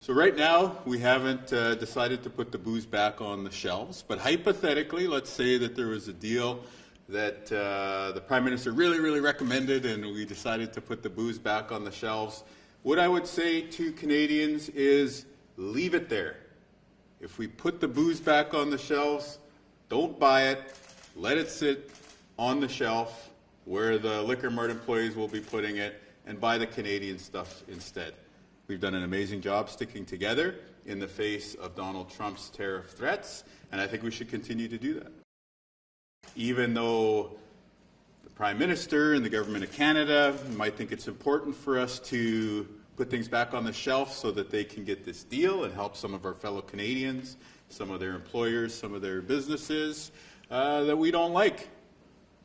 So right now, we haven't decided to put the booze back on the shelves, but hypothetically, let's say that there was a deal that the Prime Minister really recommended and we decided to put the booze back on the shelves. What I would say to Canadians is leave it there. If we put the booze back on the shelves, don't buy it, let it sit on the shelf where the liquor mart employees will be putting it, and buy the Canadian stuff instead. We've done an amazing job sticking together in the face of Donald Trump's tariff threats, and I think we should continue to do that. Even though the Prime Minister and the Government of Canada might think it's important for us to put things back on the shelf so that they can get this deal and help some of our fellow Canadians, some of their employers, some of their businesses, that we don't like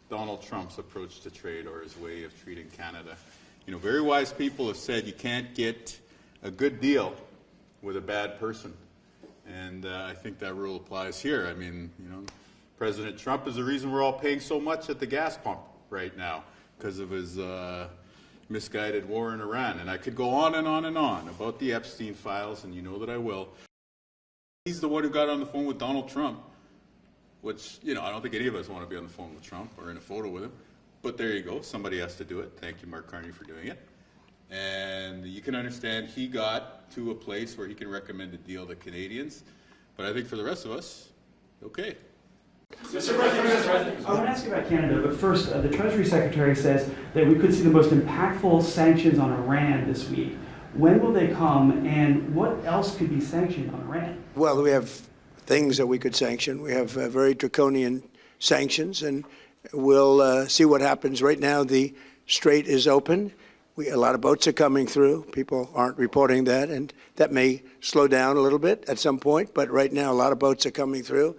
Donald Trump's approach to trade or his way of treating Canada. You know, very wise people have said you can't get a good deal with a bad person. And I think that rule applies here. I mean, you know, President Trump is the reason we're all paying so much at the gas pump right now because of his misguided war in Iran. And I could go on and on and on about the Epstein files, and you know that I will. He's the one who got on the phone with Donald Trump, which, you know, I don't think any of us want to be on the phone with Trump or in a photo with him. But there you go. Somebody has to do it. Thank you, Mark Carney, for doing it. And you can understand he got to a place where he can recommend a deal to Canadians. But I think for the rest of us, okay. Mr. President, I want to ask you about Canada, but first, the Treasury Secretary says that we could see the most impactful sanctions on Iran this week. When will they come, and what else could be sanctioned on Iran? Well, we have things that we could sanction. We have very draconian sanctions, and we'll see what happens. Right now, the strait is open. A lot of boats are coming through. People aren't reporting that, and that may slow down a little bit at some point, but right now, a lot of boats are coming through.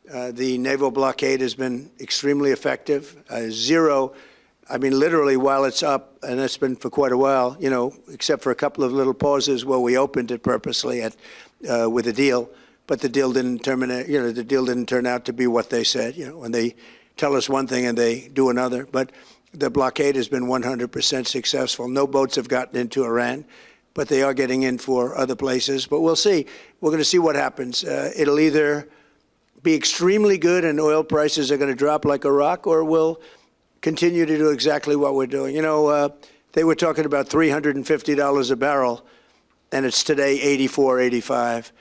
The naval blockade has been extremely effective. Zero, I mean, literally while it's up, and that's been for quite a while, you know, except for a couple of little pauses where we opened it purposely with a deal, but the deal didn't terminate, you know, the deal didn't turn out to be what they said, you know, when they tell us one thing and they do another. But the blockade has been 100% successful. No boats have gotten into Iran, but they are getting in for other places. But we'll see. We're going to see what happens. It'll either be extremely good and oil prices are going to drop like a rock, or we'll continue to do exactly what we're doing. You know, they were talking about $350 a barrel, and it's today 84, 85.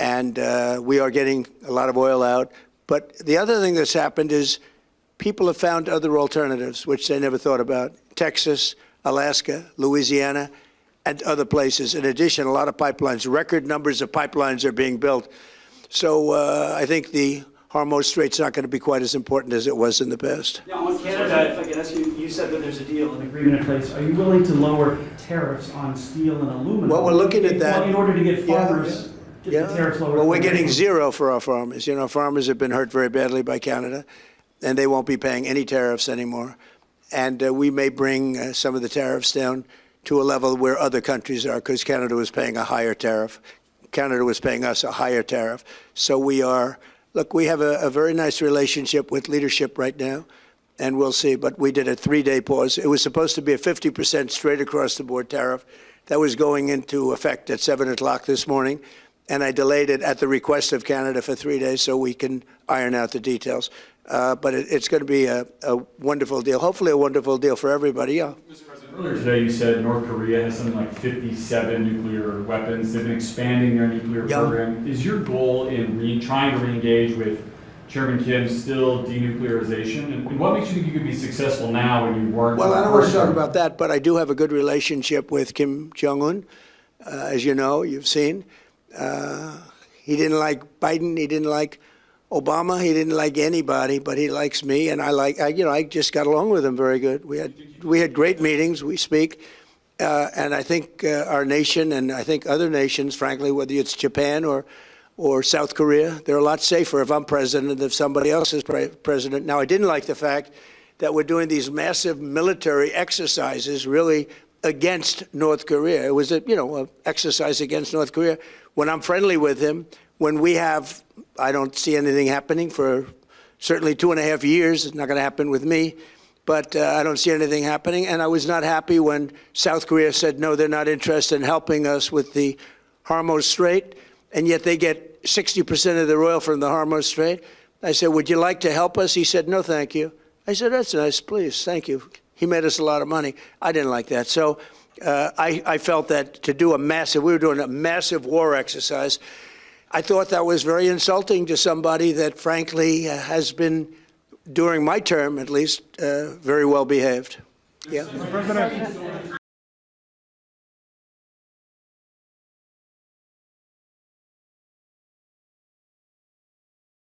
And we are getting a lot of oil out. But the other thing that's happened is people have found other alternatives, which they never thought about. Texas, Alaska, Louisiana, and other places. In addition, a lot of pipelines, record numbers of pipelines are being built. So I think the Hormuz Strait's not going to be quite as important as it was in the past. Now, on Canada, if I can ask you, you said that there's a deal, an agreement in place. Are you willing to lower tariffs on steel and aluminum? Well, we're looking at that. In order to get farmers, get the tariffs lower. Well, we're getting zero for our farmers. You know, farmers have been hurt very badly by Canada, and they won't be paying any tariffs anymore. And we may bring some of the tariffs down to a level where other countries are, because Canada was paying a higher tariff. Canada was paying us a higher tariff. So we are, look, we have a very nice relationship with leadership right now, and we'll see. But we did a 3-day pause. It was supposed to be a 50% straight across the board tariff that was going into effect at 7 o'clock this morning. And I delayed it at the request of Canada for 3 days so we can iron out the details. But it's going to be a wonderful deal, hopefully a wonderful deal for everybody. Yeah. Mr. President, earlier today you said North Korea has something like 57 nuclear weapons. They've been expanding their nuclear program. Is your goal in trying to re-engage with Chairman Kim still denuclearization? And what makes you think you could be successful now when you weren't? Well, I don't want to talk about that, but I do have a good relationship with Kim Jong-un. As you know, you've seen. He didn't like Biden. He didn't like Obama. He didn't like anybody, but he likes me, and I just got along with him very good. We had great meetings. We speak, and I think our nation, and I think other nations, frankly, whether it's Japan or South Korea, they're a lot safer if I'm president than if somebody else is president. Now, I didn't like the fact that we're doing these massive military exercises, really against North Korea. It was a exercise against North Korea. When I'm friendly with him, when we have, I don't see anything happening for certainly 2.5 years. It's not going to happen with me, but I don't see anything happening. And I was not happy when South Korea said, no, they're not interested in helping us with the Hormuz Strait, and yet they get 60% of their oil from the Hormuz Strait. I said, would you like to help us? He said, no, thank you. I said, that's nice, please, thank you. He made us a lot of money. I didn't like that. So I felt that to do we were doing a massive war exercise. I thought that was very insulting to somebody that, frankly, has been, during my term at least, very well behaved. Yeah.